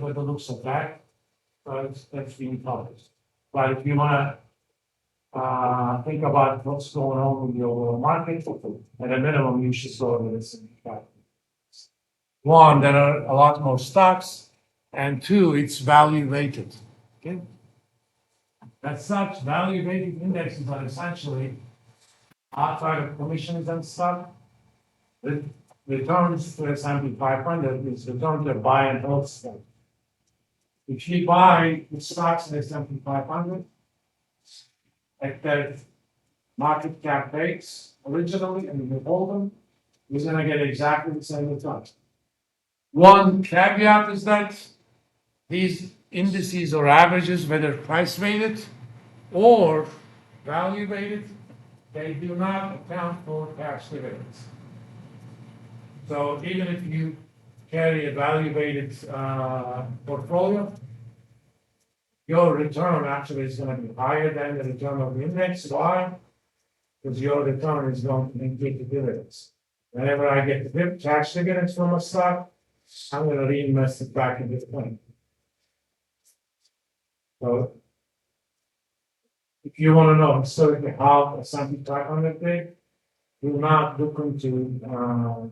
with the looks of that, but that's being published. But if you wanna, think about what's going on with the overall market, at a minimum, you should go with this. One, there are a lot more stocks, and two, it's value weighted, okay? As such, value weighted indexes are essentially outside of commissions and stuff. The returns to S&P 500 is return to buy and hold stock. If you buy the stocks in S&P 500 at their market cap rates originally and you hold them, you're gonna get exactly the same return. One caveat is that these indices or averages, whether price weighted or value weighted, they do not account for tax dividends. So even if you carry a value weighted portfolio, your return actually is going to be higher than the return of the index. Why? Because your return is going to include the dividends. Whenever I get the tax dividends from a stock, I'm going to reinvest it back into the fund. So if you want to know historically how S&P 500 did, do not look into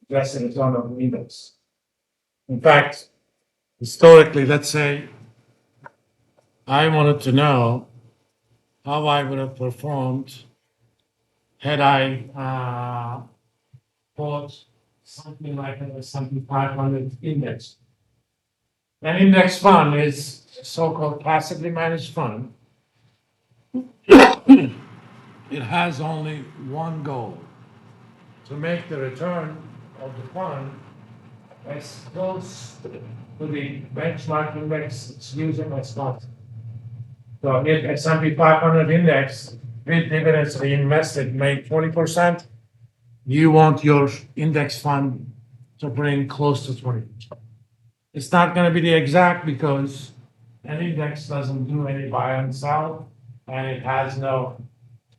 just the return of the index. In fact, historically, let's say I wanted to know how I would have performed had I bought something like an S&P 500 index. An index fund is a so-called passively managed fund. It has only one goal: to make the return of the fund as close to the benchmark index it's using as possible. So if S&P 500 index with dividends reinvested made 20%, you want your index fund to bring close to 20%. It's not going to be the exact because an index doesn't do any buy and sell, and it has no,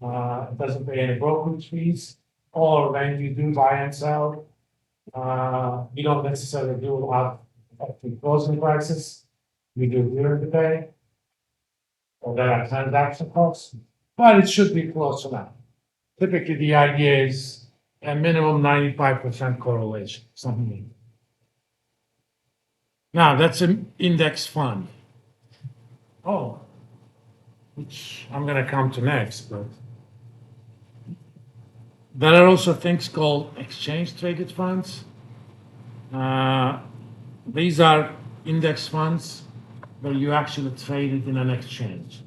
it doesn't pay any brokerage fees. Or when you do buy and sell, you don't necessarily do a lot of the closing prices. You do during the day. Or there are transaction costs, but it should be close enough. Typically, the idea is a minimum 95% correlation, something like that. Now, that's an index fund. Oh, which I'm going to come to next, but there are also things called exchange traded funds. These are index funds where you actually trade it in an exchange.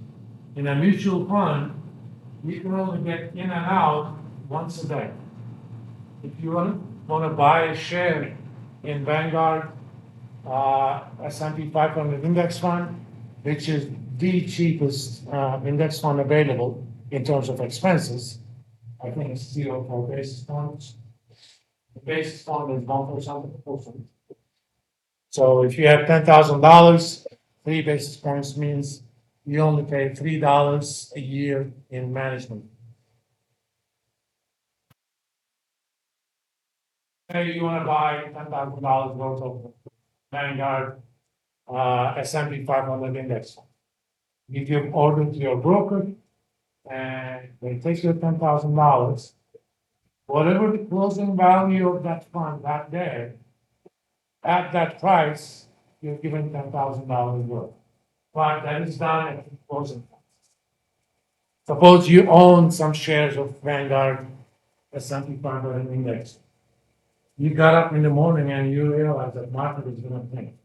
In a mutual fund, you can only get in and out once a day. If you want to buy a share in Vanguard S&P 500 index fund, which is the cheapest index fund available in terms of expenses, I think it's 0.4 basis points. The basis point is 1% of the portion. So if you have $10,000, 3 basis points means you only pay $3 a year in management. Say you want to buy $10,000 worth of Vanguard S&P 500 index fund. You give order to your broker, and they take your $10,000. Whatever the closing value of that fund that day, at that price, you're given $10,000 worth. But that is done at the closing price. Suppose you own some shares of Vanguard S&P 500 index. You got up in the morning and you realize that market is going to tank.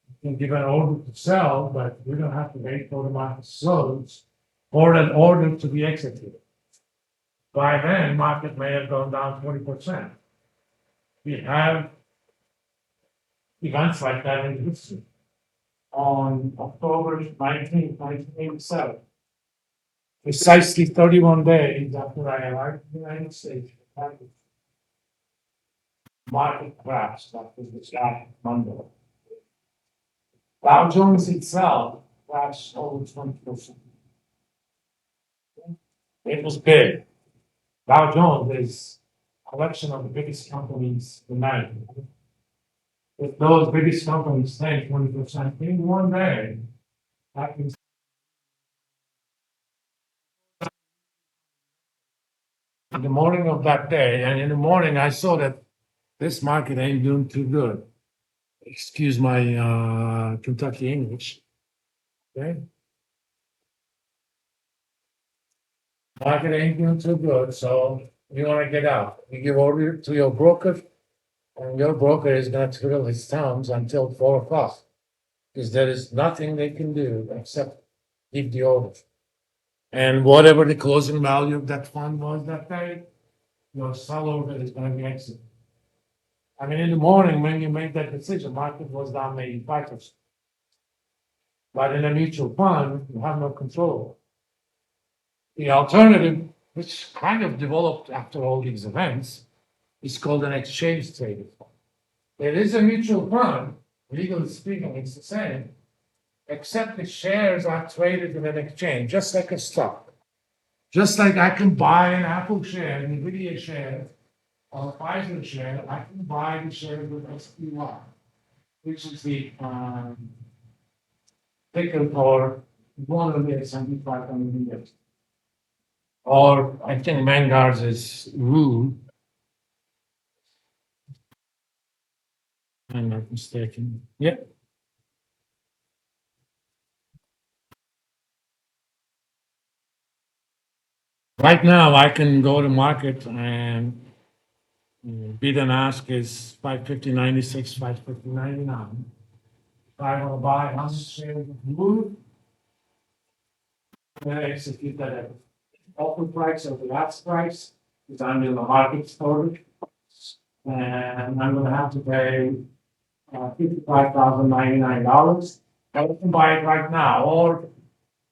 You can give an order to sell, but you don't have to wait for the market to close or an order to be executed. By then, market may have gone down 20%. We have events like that in history. On October 19, 1987, precisely 31 days after I arrived in the United States, market crashed after the stock Monday. Dow Jones itself crashed over 20%. It was big. Dow Jones is a collection of the biggest companies in America. if those biggest companies take 20% in one day, that means in the morning of that day, and in the morning I saw that this market ain't doing too good. Excuse my Kentucky English. Okay, market ain't doing too good, so you want to get out. You give order to your broker, and your broker is going to twiddle his thumbs until 4 o'clock, because there is nothing they can do except give the order. And whatever the closing value of that fund was that day, your sell order is going to be exited. I mean, in the morning when you make that decision, market was down maybe 5%. But in a mutual fund, you have no control. The alternative, which kind of developed after all these events, is called an exchange traded fund. It is a mutual fund, legally speaking, it's the same, except the shares are traded in an exchange, just like a stock. Just like I can buy an Apple share, an Nvidia share, or a Pfizer share, I can buy the share with SPY, which is the ticker for one of the S&P 500 index. Or I think Vanguard's is rule. I'm not mistaken. Yeah. Right now, I can go to market and bid and ask is 550.96, 550.99. If I want to buy 100 shares of blue, then I execute that at offer price or the last price, because I'm in the market storage. And I'm gonna have to pay $55,099. I can buy it right now, or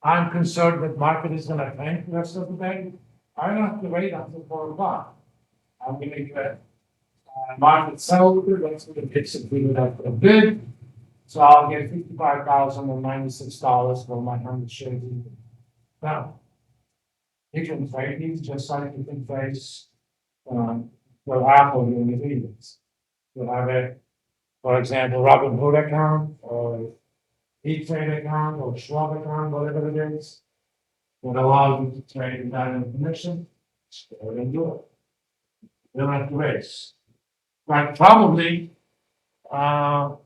I'm concerned that market is gonna tank the rest of the day. I don't have to wait until 4 o'clock. I'm gonna get market sell, that's gonna execute at a bid. So I'll get $55,096 for my 100 shares. Now, you can trade these just like you can trade your Apple in the videos. You have a, for example, Robinhood account or E-Trade account or Schwab account, whatever it is, would allow you to trade in that information. Go ahead and do it. You don't have to race. But probably that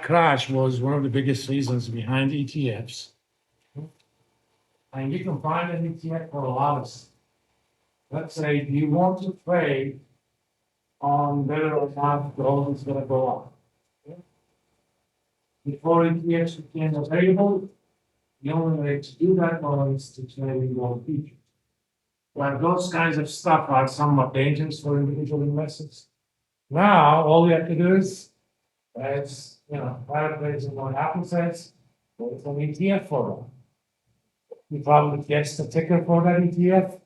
crash was one of the biggest reasons behind ETFs. And you can find an ETF for a lot of stuff. Let's say you want to trade on whether or not gold is gonna go up. Before ETFs became available, the only way to do that was to trade in gold futures. But those kinds of stuff are somewhat dangerous for individual investors. Now, all you have to do is, paraphrasing what Apple says, it's an ETF for them. You probably guess the ticker for that ETF.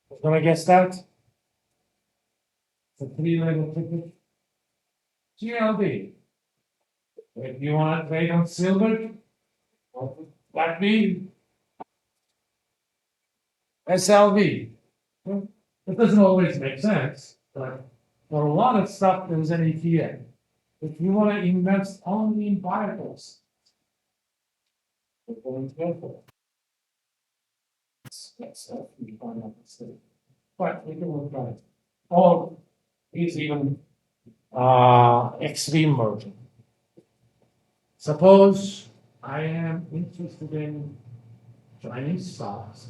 Who's gonna guess that? It's a three-letter ticker. GLD. If you want to trade on silver, what would that be? SLV. Well, it doesn't always make sense, but for a lot of stuff, there's an ETF. If you want to invest only in biotechs, we're going to go for it. That's you find out mistake. But we can look at it. Or is even extreme version. Suppose I am interested in Chinese stocks,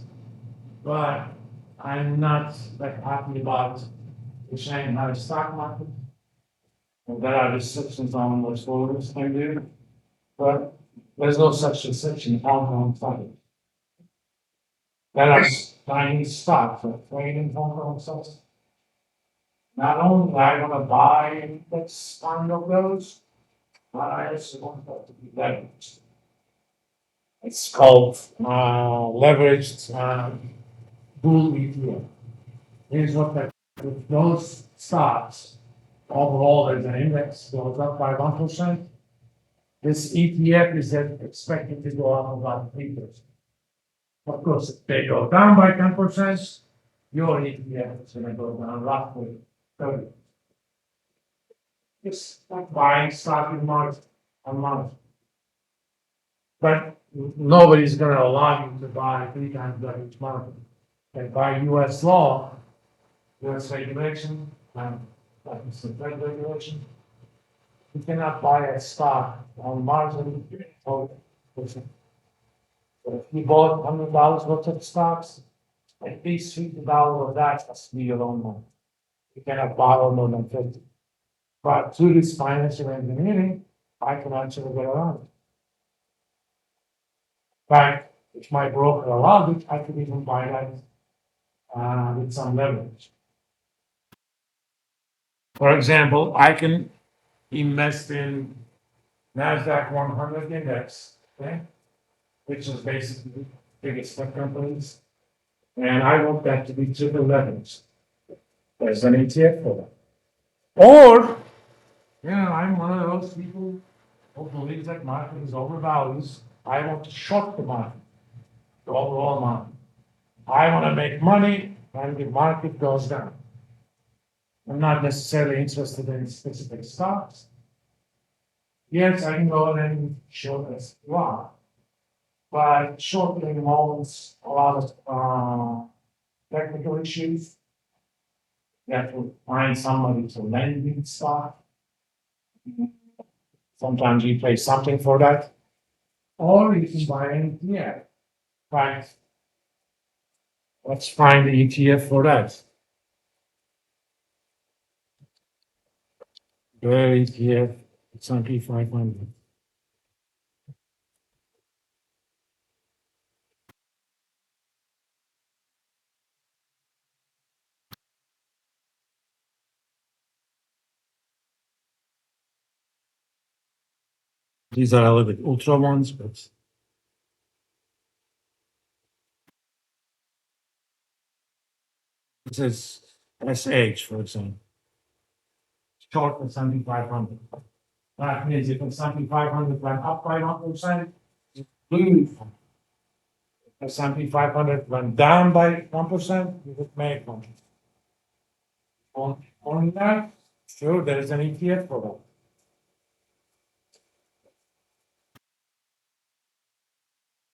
but I'm not that happy about the Shanghai stock market. And there are restrictions on what orders can do, but there's no such restriction in Hong Kong stock. There are Chinese stocks that trade in Hong Kong stocks. Not only do I want to buy index fund of those, but I also want that to be leveraged. It's called leveraged bull ETF. Here's what that with those stocks, overall as an index goes up by 1%. This ETF is expected to go up about 3%. Of course, if they go down by 10%, your ETF is going to go down roughly 30%. It's like buying stock in market, on market. But nobody's gonna allow you to buy 3 times that each market. And by US law, US regulation, like it's the Fed regulation, you cannot buy a stock on margin or percent. So if you bought $100 worth of stocks, at least $50 of that has to be your own money. You cannot borrow more than 50. But through this financial engineering, I can actually get around it. In fact, if my broker allowed it, I could even buy that with some leverage. For example, I can invest in NASDAQ 100 index, okay, which is basically the biggest tech companies, and I want that to be triple leverage. There's an ETF for that. Or, I'm one of those people who believes that market is overvalued. I want to short the market, the overall market. I want to make money when the market goes down. I'm not necessarily interested in specific stocks. Yes, I can go ahead and short as well. But shorting involves a lot of technical issues. You have to find somebody to lend you stock. Sometimes you pay something for that. Or you can buy an ETF. Right. Let's find the ETF for that. Where ETF, S&P 500. These are a little bit ultra ones, but this is SH, for example. Short S&P 500. That means if S&P 500 went up by 1%, you lose. If S&P 500 went down by 1%, you would make 1%. Only that, sure, there's an ETF for that.